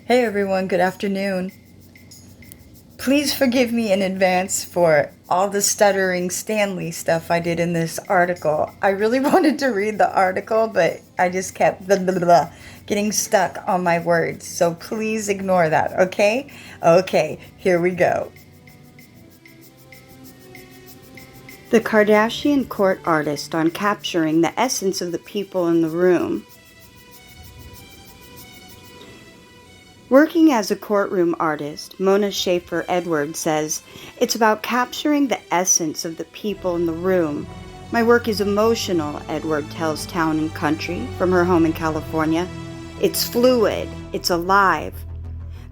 Hey everyone, good afternoon. Please forgive me in advance for all the stuttering Stanley stuff I did in this article. I really wanted to read the article, but I just kept getting stuck on my words. So please ignore that, okay? Okay, here we go. The Kardashian court artist on capturing the essence of the people in the room. Working as a courtroom artist, Mona Schaefer Edwards says, "It's about capturing the essence of the people in the room. My work is emotional," Edward tells Town and Country from her home in California. "It's fluid. It's alive.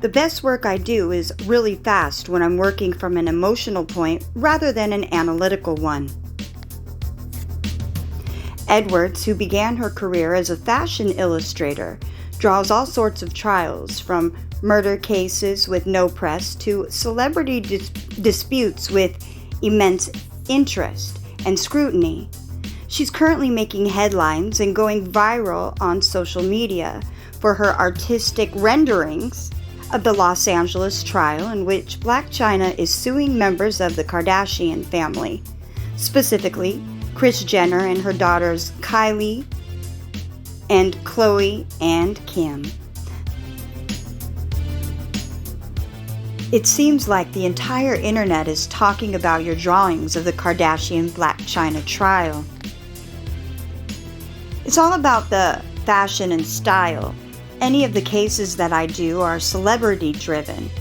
The best work I do is really fast when I'm working from an emotional point rather than an analytical one." Edwards, who began her career as a fashion illustrator, draws all sorts of trials, from murder cases with no press to celebrity disputes with immense interest and scrutiny. She's currently making headlines and going viral on social media for her artistic renderings of the Los Angeles trial in which Blac Chyna is suing members of the Kardashian family, specifically Kris Jenner and her daughters Kylie and Khloe and Kim. It seems like the entire internet is talking about your drawings of the Kardashian Blac Chyna trial. It's all about the fashion and style. Any of the cases that I do are celebrity driven.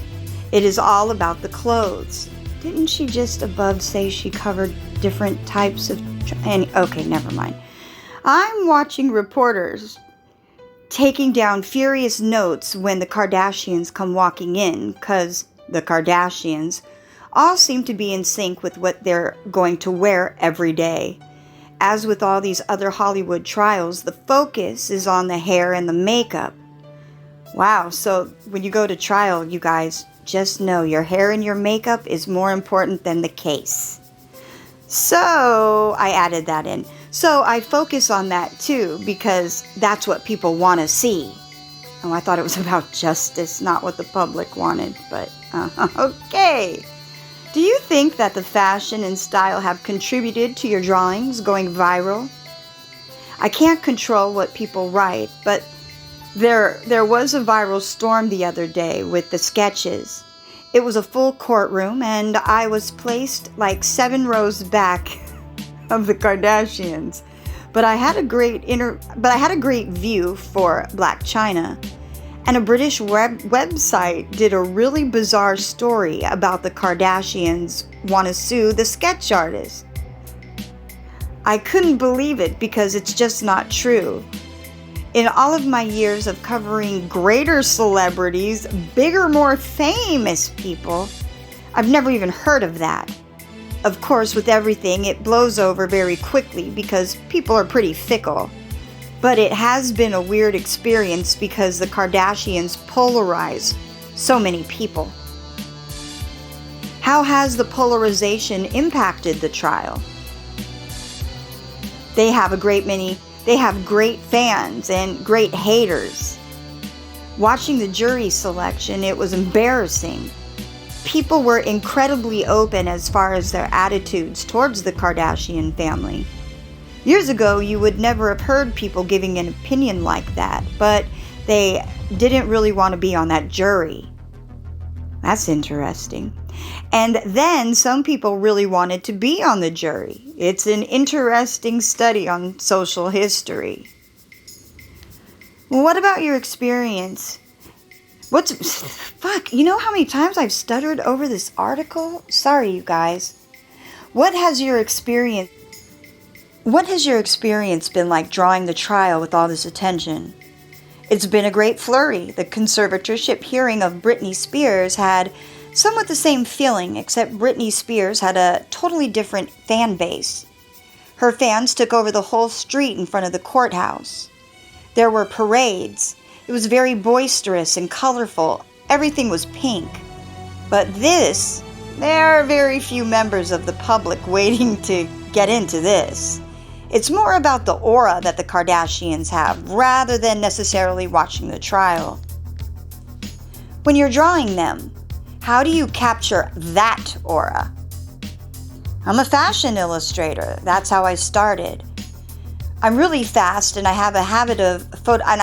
It is all about the clothes. Didn't she just above say she covered different types of... Okay, never mind. I'm watching reporters taking down furious notes when the Kardashians come walking in, because the Kardashians all seem to be in sync with what they're going to wear every day. As with all these other Hollywood trials, the focus is on the hair and the makeup. Wow, so when you go to trial, you guys, just know your hair and your makeup is more important than the case. So, I added that in. So I focus on that too, because that's what people want to see. Oh, I thought it was about justice, not what the public wanted, but okay. Do you think that the fashion and style have contributed to your drawings going viral? I can't control what people write, but there was a viral storm the other day with the sketches. It was a full courtroom, and I was placed like 7 rows back of the Kardashians, but I had a great view for Blac Chyna, and a British website did a really bizarre story about the Kardashians want to sue the sketch artist. I couldn't believe it because it's just not true. In all of my years of covering greater celebrities, bigger, more famous people, I've never even heard of that. Of course, with everything, it blows over very quickly because people are pretty fickle. But it has been a weird experience because the Kardashians polarize so many people. How has the polarization impacted the trial? They have great fans and great haters. Watching the jury selection, it was embarrassing. People were incredibly open as far as their attitudes towards the Kardashian family. Years ago, you would never have heard people giving an opinion like that, but they didn't really want to be on that jury. That's interesting. And then some people really wanted to be on the jury. It's an interesting study on social history. What about your experience? You know how many times I've stuttered over this article? Sorry, you guys. What has your experience been like drawing the trial with all this attention? It's been a great flurry. The conservatorship hearing of Britney Spears had somewhat the same feeling, except Britney Spears had a totally different fan base. Her fans took over the whole street in front of the courthouse. There were parades. It was very boisterous and colorful. Everything was pink. But there are very few members of the public waiting to get into this. It's more about the aura that the Kardashians have, rather than necessarily watching the trial. When you're drawing them, how do you capture that aura? I'm a fashion illustrator. That's how I started. I'm really fast, and I have a habit of and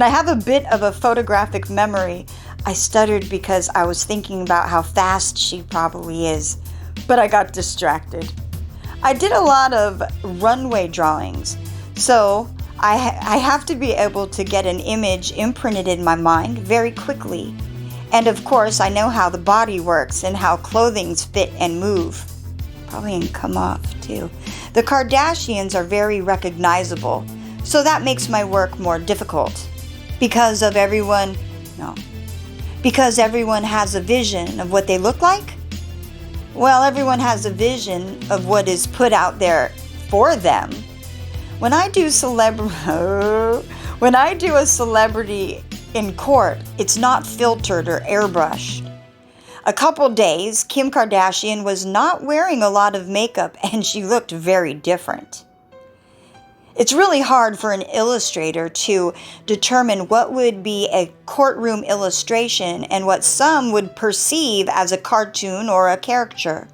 I have a bit of a photographic memory. I stuttered because I was thinking about how fast she probably is, but I got distracted. I did a lot of runway drawings, so I have to be able to get an image imprinted in my mind very quickly. And of course, I know how the body works and how clothings fit and move. Probably can come off too. The Kardashians are very recognizable, so that makes my work more difficult. Because everyone has a vision of what they look like? Well, everyone has a vision of what is put out there for them. When I do a celebrity in court, it's not filtered or airbrushed. A couple days, Kim Kardashian was not wearing a lot of makeup and she looked very different. It's really hard for an illustrator to determine what would be a courtroom illustration and what some would perceive as a cartoon or a caricature.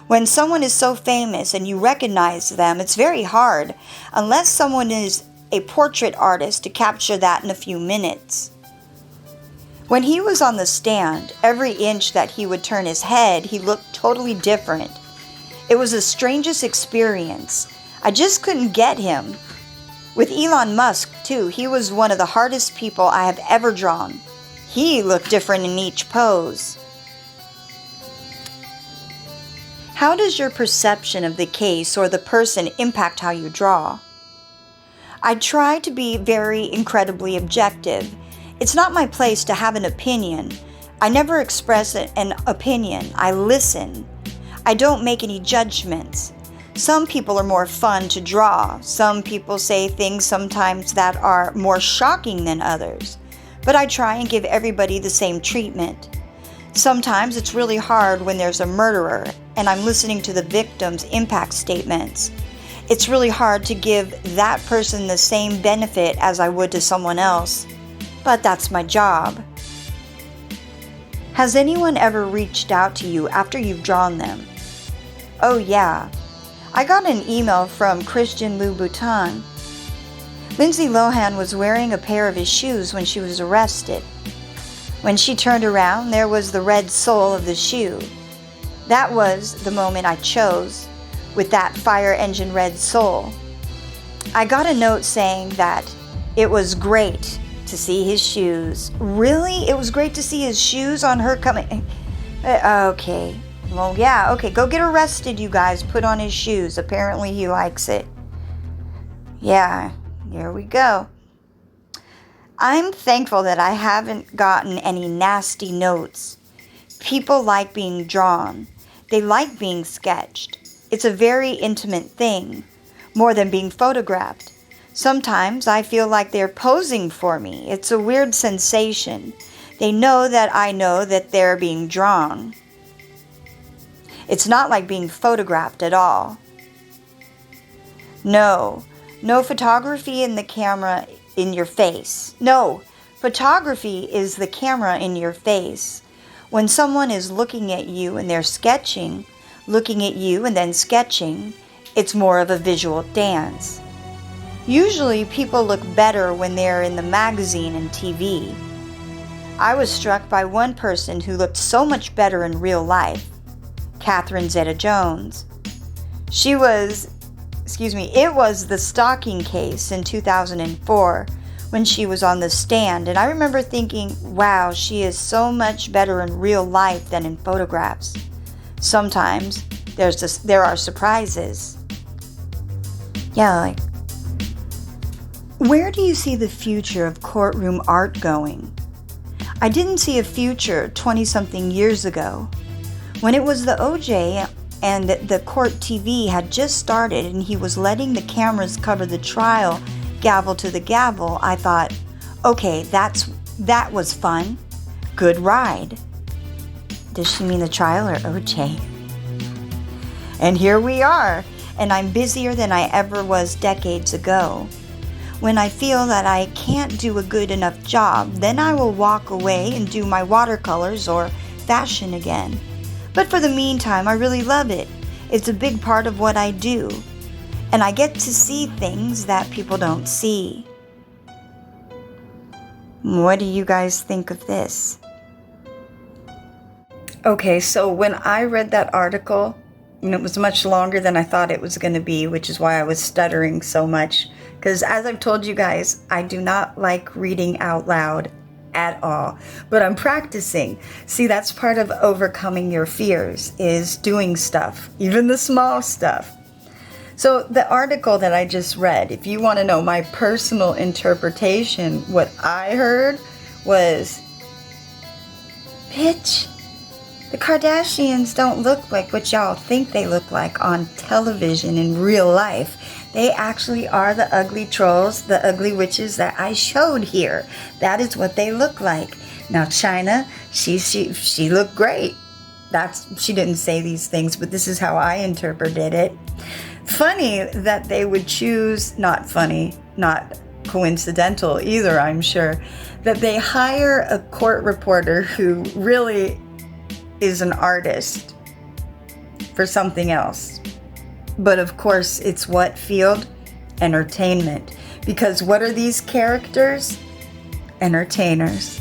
When someone is so famous and you recognize them, it's very hard, unless someone is a portrait artist, to capture that in a few minutes. When he was on the stand, every inch that he would turn his head, he looked totally different. It was the strangest experience. I just couldn't get him. With Elon Musk, too, he was one of the hardest people I have ever drawn. He looked different in each pose. How does your perception of the case or the person impact how you draw? I try to be very incredibly objective. It's not my place to have an opinion. I never express an opinion. I listen. I don't make any judgments. Some people are more fun to draw. Some people say things sometimes that are more shocking than others. But I try and give everybody the same treatment. Sometimes it's really hard when there's a murderer and I'm listening to the victim's impact statements. It's really hard to give that person the same benefit as I would to someone else. But that's my job. Has anyone ever reached out to you after you've drawn them? Oh yeah. I got an email from Christian Louboutin. Lindsay Lohan was wearing a pair of his shoes when she was arrested. When she turned around, there was the red sole of the shoe. That was the moment I chose, with that fire engine red sole. I got a note saying that it was great to see his shoes. Really? It was great to see his shoes on her coming. Okay. Well, yeah, okay. Go get arrested, you guys. Put on his shoes. Apparently he likes it. Yeah, here we go. I'm thankful that I haven't gotten any nasty notes. People like being drawn. They like being sketched. It's a very intimate thing, more than being photographed. Sometimes I feel like they're posing for me. It's a weird sensation. They know that they're being drawn. It's not like being photographed at all. No photography in the camera in your face. No, photography is the camera in your face. When someone is looking at you and they're sketching, looking at you and then sketching, it's more of a visual dance. Usually people look better when they're in the magazine and TV. I was struck by one person who looked so much better in real life, Catherine Zeta-Jones. It was the stalking case in 2004 when she was on the stand, and I remember thinking, wow, she is so much better in real life than in photographs. Sometimes there are surprises. Yeah, like, where do you see the future of courtroom art going? I didn't see a future 20-something years ago. When it was the OJ and the court TV had just started and he was letting the cameras cover the trial, gavel to the gavel, I thought, okay, that was fun. Good ride. Does she mean the trial or OJ? And here we are, and I'm busier than I ever was decades ago. When I feel that I can't do a good enough job, then I will walk away and do my watercolors or fashion again. But for the meantime, I really love it. It's a big part of what I do. And I get to see things that people don't see. What do you guys think of this? Okay, so when I read that article, and it was much longer than I thought it was going to be, which is why I was stuttering so much. Because as I've told you guys, I do not like reading out loud at all. But I'm practicing. See, that's part of overcoming your fears, is doing stuff, even the small stuff. So the article that I just read, if you want to know my personal interpretation, what I heard was, bitch, the Kardashians don't look like what y'all think they look like on television in real life. They actually are the ugly trolls, the ugly witches that I showed here. That is what they look like. Now Chyna, she looked great. She didn't say these things, but this is how I interpreted it. Funny that they would choose, not funny, not coincidental either, I'm sure, that they hire a court reporter who really is an artist for something else. But of course, it's what field? Entertainment. Because what are these characters? Entertainers.